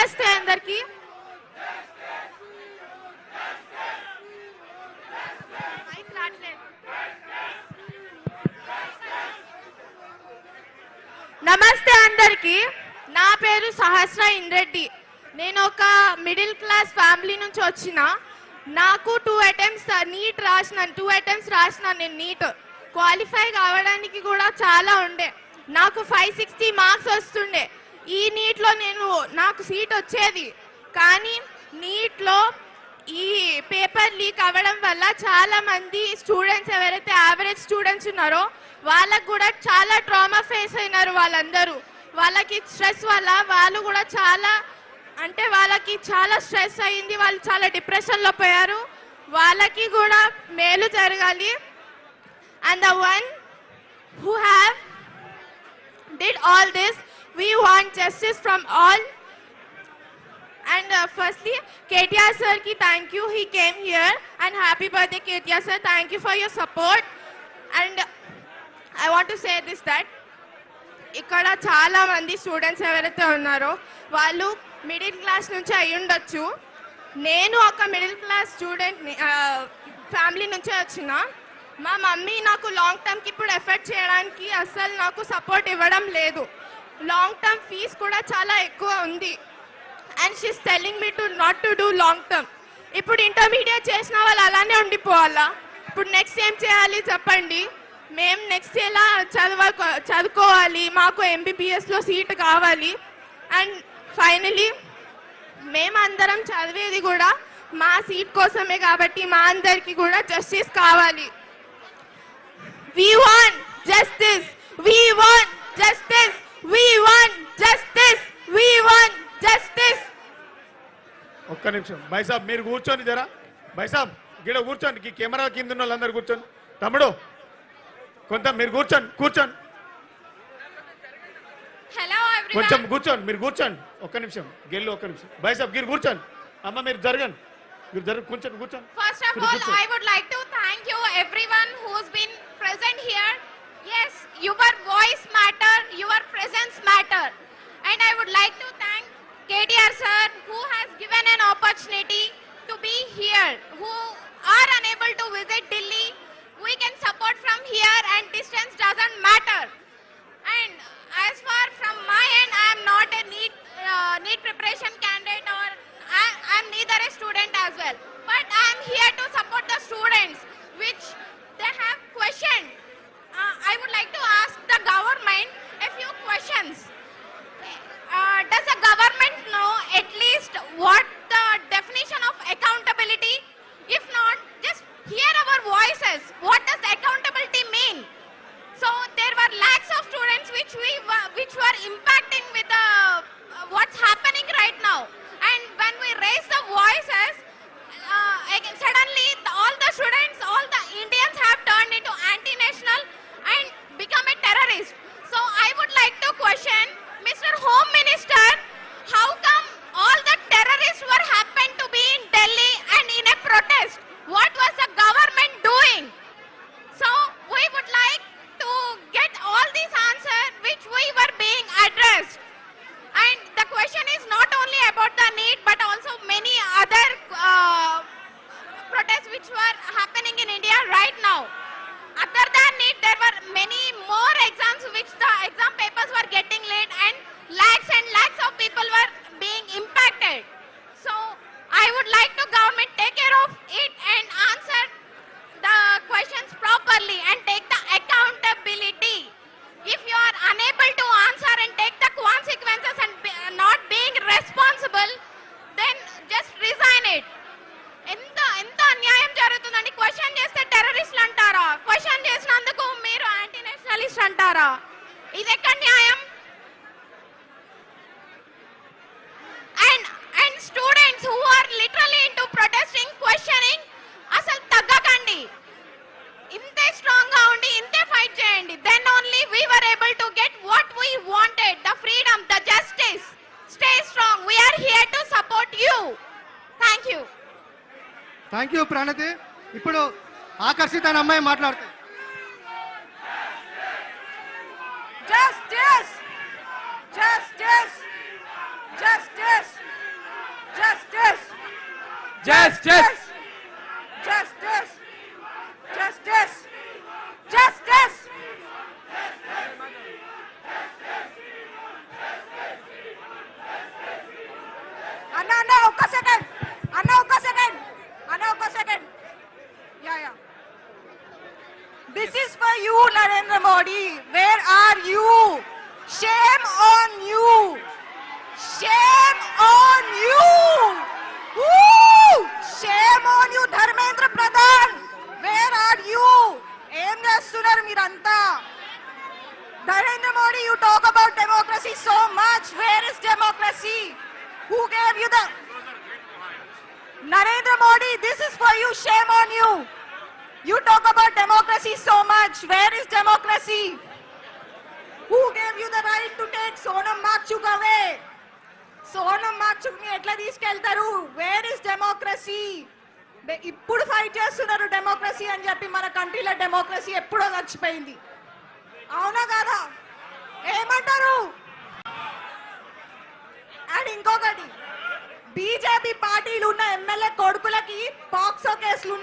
నమస్తే అందరికి. నమస్తే అందరికి. నా పేరు సహస్ర ఇంద్రెడ్డి. నేను ఒక మిడిల్ క్లాస్ ఫ్యామిలీ నుంచి వచ్చిన. నాకు 2 అటెంప్ట్స్ రాసిన నేను నీట్ క్వాలిఫై కావడానికి కూడా చాలా ఉండే. నాకు 560 మార్క్స్ వస్తుండే. ఈ నీట్లో నాకు సీట్ వచ్చేది. కానీ నీట్లో ఈ పేపర్ లీక్ అవ్వడం వల్ల చాలా మంది స్టూడెంట్స్ ఎవరైతే యావరేజ్ స్టూడెంట్స్ ఉన్నారో వాళ్ళకు కూడా చాలా ట్రామా ఫేస్ అయినారు. వాళ్ళందరూ వాళ్ళకి స్ట్రెస్ వల్ల వాళ్ళు కూడా వాళ్ళకి చాలా స్ట్రెస్ అయింది. వాళ్ళు చాలా డిప్రెషన్లో పోయారు. వాళ్ళకి కూడా మేలు జరగాలి. And the one who have did all this, we want justice from all. And firstly, KTR sir ki thank you, he came here, and happy birthday KTR sir, thank you for your support. And I want to say this, that ikkada chaala mandi students ఎవరైతే ఉన్నారో వాళ్ళు middle class నుంచి అయి ఉండొచ్చు. నేను ఒక middle class student family నుంచి వచ్చిన. మా మమ్మీ నాకు లాంగ్ టర్మ్కి ఇప్పుడు ఎఫర్ట్ చేయడానికి అస్సలు నాకు సపోర్ట్ ఇవ్వడం లేదు. లాంగ్ టర్మ్ ఫీజ్ కూడా చాలా ఎక్కువ ఉంది. And she's telling me to not to do long term. ఇప్పుడు ఇంటర్మీడియట్ చేసిన వాళ్ళు అలానే ఉండిపోవాలా? ఇప్పుడు నెక్స్ట్ ఏం చేయాలి చెప్పండి? మేము నెక్స్ట్ ఎలా చదువుకోవాలి? మాకు MBBSలో సీట్ కావాలి. అండ్ ఫైనలీ మేమందరం చదివేది కూడా మా సీట్ కోసమే కాబట్టి మా అందరికి కూడా జస్టిస్ కావాలి. We want justice. We want justice. We want justice. We want justice. ఒక్క నిమిషం భాయ్ సాబ్, మీరు కూర్చోండి జరా. భాయ్ సాబ్ గిడ కూర్చోండి. కెమెరా కింద ఉన్న వాళ్ళందరూ కూర్చోండి. తమ్ముడు కొంత మీరు కూర్చోండి. హలో ఎవ్రీవన్, కొంచెం కూర్చోండి. మీరు కూర్చోండి. ఒక్క నిమిషం గెల్లు, ఒక్క నిమిషం. భాయ్ సాబ్ గిర్ కూర్చోండి. అమ్మ మీరు జరగండి. కూర్చోండి. First of all, I would like to thank you everyone who's been present here. Yes, your voice matter, your presence matter. And I would like to thank KTR sir who has given an opportunity to be here. Who are unable to visit Delhi, we can support from here and distance doesn't matter. And as far from my end, I am not a NEET preparation candidate, or I am neither a student as well. But I am here to support the students which they have questioned. I would like to ask the government a few questions. Does the government know at least what the definition of accountability? If not, just hear our voices. What does the accountability mean? So there were lakhs of students which were impacting with what's happening right now. And when we raise the voices, suddenly all the students, all the Indians have turned into anti-national and become a terrorist. So I would like to question Mr. Home Minister, how come all the terrorists were happened to be in Delhi and in a protest? What was the government doing? So we would like to get all these answers which we were being addressed. And the question is not only about the NEET but also many other protests which were happening in India right now. Other than NEET, there were many more exams which the exam papers were getting late and lakhs of people were being impacted. So I would like to government take care of it and answer the questions properly and take the accountability. If you are unable to answer and take the consequences and not being responsible, then just resign it. ఎంత అన్యాయం జరుగుతుందండి. Question చేస్తే టెర్రరిస్టులు అంటారా? Question చేసినందుకు మీరు anti Nationalist అంటారా? ఇది ఎక్కడ న్యాయం? And students who are literally into protesting, questioning, అసలు తగ్గకండి. ఇంతే స్ట్రాంగ్ గా ఉండి ఇంతే ఫైట్ చేయండి. Then only we were able to get what we wanted, the freedom, the justice. Stay strong. We are here to support you. Thank you. Thank you Pranathi. ఇప్పుడు ఆకర్షిత అనే అమ్మాయి మాట్లాడుతుంది. Justice! Justice! Justice! Narendra Modi, you talk about democracy so much. Where is democracy? Who gave you the... Narendra Modi, this is for you. Shame on you. You talk about democracy so much. Where is democracy? Who gave you the right to take Sonam Wangchuk away? Sonam Wangchuk ni etla తీసుకెళ్తారు? Where is democracy? ఇప్పుడు fight చేస్తున్నారు democracy అని చెప్పి. మన కంట్రీలో democracy ఎప్పుడో చచ్చిపోయింది. అవునా కదా? ఏమంటారు? అండ్ ఇంకొకటి, బీజేపీ పార్టీలు ఉన్న ఎమ్మెల్యే కొడుకులకి పాక్సో కేసులు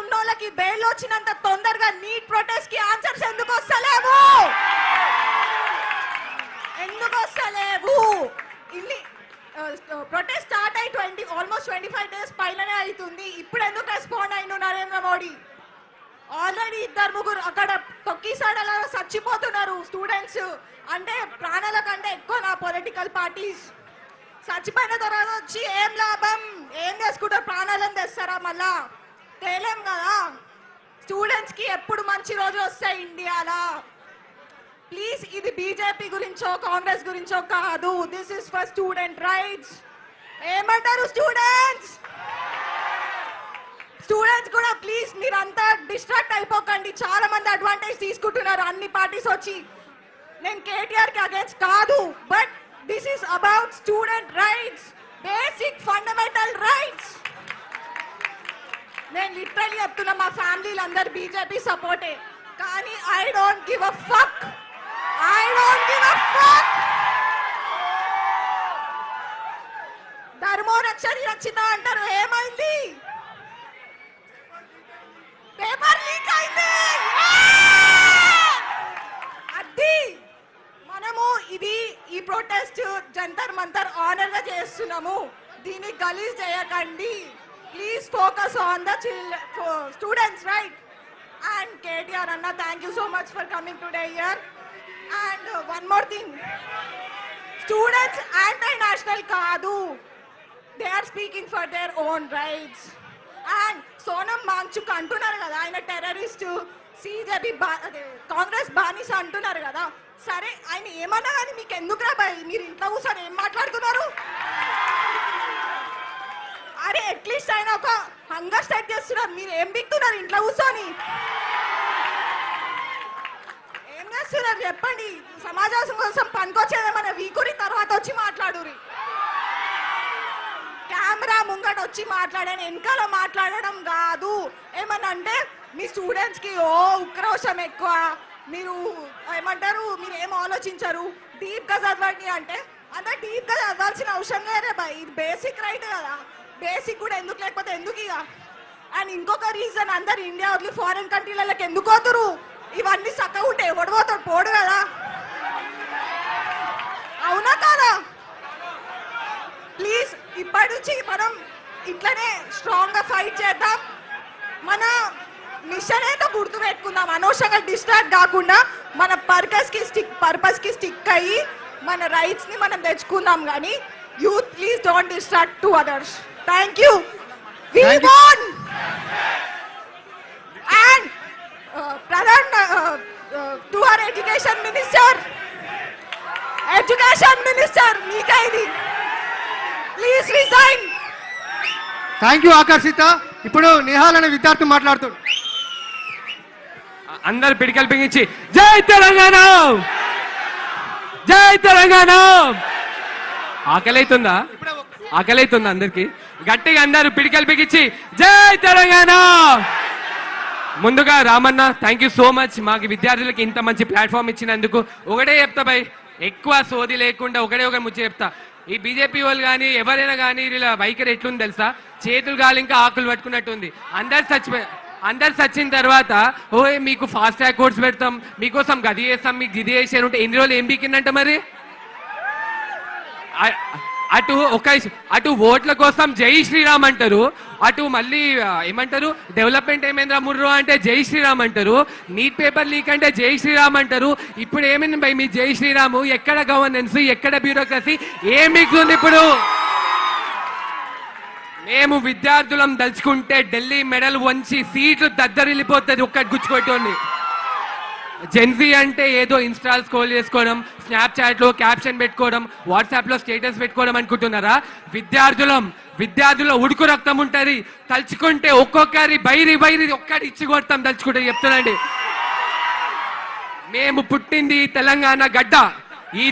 ఉన్నోళ్ళకి బెయిల్ వచ్చినంత తొందరగా నీట్ ప్రొటెస్ట్ కి ఆన్సర్స్ ఎందుకు వస్తలేవు? ఇన్ని ప్రొటెస్ట్ స్టార్ట్ అయి ఆల్మోస్ట్ 25 days పైననే అవుతుంది. ఇప్పుడు ఎందుకు రెస్పాండ్ అయిన నరేంద్ర మోడీ? ఆల్రెడీ 2-3 అక్కడ తొక్కిసాడలా చచ్చిపోతున్నారు స్టూడెంట్స్. అంటే ప్రాణాల కంటే ఎక్కువ నా పొలిటికల్ పార్టీస్. చచ్చిపోయిన తర్వాత వచ్చి ఏం లాభం? ఏం చేసుకుంటారు? ప్రాణాలను తెస్తారా? మళ్ళా తేలేం కదా. స్టూడెంట్స్ కి ఎప్పుడు మంచి రోజులు వస్తాయి ఇండియాలో? ప్లీజ్, ఇది బీజేపీ గురించో కాంగ్రెస్ గురించో కాదు. This is for student rights. ఏమంటారు స్టూడెంట్స్ కూడా ప్లీజ్ మీరంతా డిస్ట్రాక్ట్ అయిపోకండి. చాలా మంది అడ్వాంటేజ్ తీసుకుంటున్నారు అన్ని పార్టీస్ వచ్చి. నేను కేటీఆర్ కి అగేన్స్ట్ కాదు, but this is about student rights, basic fundamental rights. నేను లిటరల్లీ చెప్తున్నా, మా ఫ్యామిలీలు అందరు బీజేపీ సపోర్టే, కానీ I don't give a fuck. ధర్మో రక్షణ రక్షిత అంటారు. ఏమైంది? పేపర్ లీక్ అయింది. అది మనము ఈ ప్రొటెస్ట్ జంతర్ మంతర్ ఆనర్ గా చేస్తున్నాము. దీన్ని గలీజ్ చేయకండి. Please focus on the students right. And KTR అన్న, thank you so much for coming today here. And one more thing, students anti national కాదు. They are speaking for their own rights. And Sonam Wangchuk అంటున్నారు కదా, ఆయన టెర్రరిస్ట్, సిజేపీ కాంగ్రెస్ బానిస అంటున్నారు కదా. సరే, ఆయన ఏమన్నా కానీ మీకు ఎందుకురా భయ్? మీరు ఇంట్లో కూర్చొని ఏం మాట్లాడుతున్నారు? అరే, అట్లీస్ట్ ఆయన ఒక హంగర్ స్ట్రైక్ చేస్తున్నారు. మీరు ఏం బిక్తున్నారు ఇంట్లో కూర్చొని? ఏం చేస్తున్నారు చెప్పండి? సమాజం కోసం పనికొచ్చేదేమన్నా వీకురి తర్వాత వచ్చి మాట్లాడురి. కెమెరా ముంగట వచ్చి మాట్లాడాను, వెనకాల మాట్లాడడం కాదు. ఏమన్నా అంటే మీ స్టూడెంట్స్ కి ఉక్రోషం ఎక్కువ, మీరు ఏమంటారు, మీరు ఏం ఆలోచించరు, డీప్ గా చదవండి అంటే అంత డీప్ గా చదవాల్సిన అవసరం లేదే బాయ్. ఇది బేసిక్ రైట్ కదా. బేసిక్ కూడా ఎందుకు లేకపోతే ఎందుకు ఇక? అండ్ ఇంకొక రీజన్, అందరు ఇండియా వదిలి ఫారెన్ కంట్రీలకి ఎందుకు పోతురు? ఇవన్నీ చక్కగా ఉంటే ఎవడు పోతాడు? పోడు కదా. అవునా కాదా? ప్లీజ్, ఇప్పటి నుంచి మనం ఇట్లనే స్ట్రాంగ్ గా ఫైట్ చేద్దాం. మన మిషన్ ఏంటో గుర్తు పెట్టుకుందాం. అనవసరంగా డిస్ట్రాక్ట్ కాకుండా మన పర్పస్ కి స్టిక్ అయ్యి మన రైట్స్ ని మనం తెచ్చుకుందాం. కానీ youth, please don't distract to others. Thank you. We won. And Pradhan to our education minister, మీకే ఇది. Please resign. Thank you Akarshitha. ఇప్పుడు నిహాల్ అనే విద్యార్థి మాట్లాడుతాడు. అందరు పిడికలు బిగించి జై తెలంగాణ, జై తెలంగాణ. ఆకలైతుందా? ఆకలైతుందా అందరికి? గట్టిగా అందరు పిడికలు బిగించి జై తెలంగాణ. ముందుగా Ramanna, thank you so much మాకు విద్యార్థులకి ఇంత మంచి ప్లాట్ఫామ్ ఇచ్చినందుకు. ఒకటే చెప్తా భయ్, ఎక్కువ సోది లేకుండా ఒకటే ముచ్చ చెప్తా. ఈ బీజేపీ వాళ్ళు కానీ ఎవరైనా కానీ వీళ్ళ వైఖరి ఎట్లుంది తెలుసా? చేతులు గాలి ఇంకా ఆకులు పట్టుకున్నట్టుంది. అందరు చచ్చిన తర్వాత ఓయ్ మీకు ఫాస్ట్ ట్రాక్ కోర్స్ పెడతాం, మీకోసం గది చేస్తాం, మీకు గిది చేసాను ఉంటే ఎన్ని రోజులు ఏం బీకిందంట మరి? అటు ఓట్ల కోసం జై శ్రీరామ్ అంటారు, అటు మళ్ళీ ఏమంటారు డెవలప్మెంట్ ఏమైందిరా ముర్రో అంటే జై శ్రీరామ్ అంటారు, నీట్ పేపర్ లీక్ అంటే జై శ్రీరామ్ అంటారు. ఇప్పుడు ఏమైంది భయ్ మీ జై శ్రీరాము? ఎక్కడ గవర్నెన్స్, ఎక్కడ బ్యూరోక్రసీ, ఏం మిగులుంది ఇప్పుడు? మేము విద్యార్థులం దలుచుకుంటే ఢిల్లీ మెడల్ వంచి సీట్లు దద్దరిల్లిపోతుంది ఒక్కటి గుచ్చుకోవటోని. జెన్జీ అంటే ఏదో ఇన్స్టాల్ స్క్రోల్ చేసుకోవడం, స్నాప్చాట్ లో క్యాప్షన్ పెట్టుకోవడం, వాట్సాప్ లో స్టేటస్ పెట్టుకోవడం అనుకుంటున్నారా? విద్యార్థుల ఉడుకు రక్తం ఉంటది. తలుచుకుంటే ఒక్కొక్కరి బైరి ఒక్కటి ఇచ్చి కొడతాం తలుచుకుంటే చెప్తానండి. మేము పుట్టింది తెలంగాణ గడ్డ. ఈ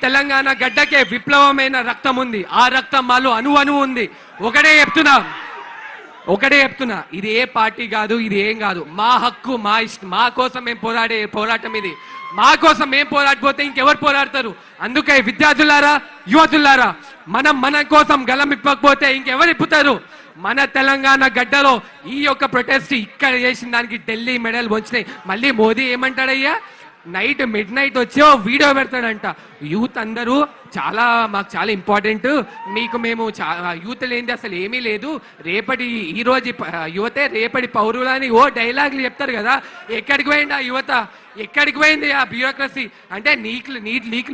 తెలంగాణ గడ్డకే విప్లవమైన రక్తం ఉంది. ఆ రక్తం మాలో అణువు ఉంది. ఒకటే చెప్తున్నా, ఇది ఏ పార్టీ కాదు, ఇది ఏం కాదు. మా హక్కు, మా ఇష్టం, మా కోసం మేము పోరాడే పోరాటం ఇది. మా కోసం మేము పోరాడిపోతే ఇంకెవరు పోరాడతారు? అందుకే విద్యార్థులారా, యువతులారా, మన కోసం గలం ఇప్పకపోతే ఇంకెవరు ఇప్పుతారు? మన తెలంగాణ గడ్డలో ఈ యొక్క ప్రొటెస్ట్ ఇక్కడ చేసిన దానికి ఢిల్లీ మెడల్ వచ్చినాయి. మళ్ళీ మోదీ ఏమంటాడయ్యా, మిడ్ నైట్ వచ్చి వీడియో పెడతాడంట. యూత్ అందరూ మాకు చాలా ఇంపార్టెంట్, మేము యూత్ లేనిది అసలు ఏమీ లేదు, ఈ రోజు యువతే రేపటి పౌరులని డైలాగులు చెప్తారు కదా. ఎక్కడికి పోయింది ఆ యువత? ఎక్కడికి పోయింది ఆ బ్యూరోక్రసీ? అంటే లీక్లు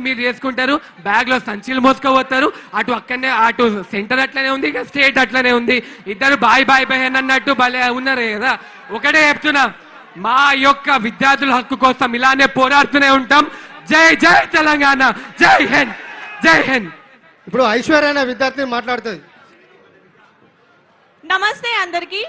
మీరు చేసుకుంటారు, బ్యాగ్ లో సంచులు మోసుకపోతారు. అటు సెంటర్ అట్లనే ఉంది, ఇక స్టేట్ అట్లనే ఉంది. ఇద్దరు బాయ్ అన్నట్టు భలే ఉన్నారు కదా. ఒకటే చెప్తున్నా, మా యొక్క విద్యార్థుల హక్కు కోసం ఇలానే పోరాడుతూనే ఉంటాం. జై జై తెలంగాణ, జై హింద్, జై హింద్. ఇప్పుడు ఐశ్వర్య అనే విద్యార్థి మాట్లాడుతుంది. నమస్తే అందరికి.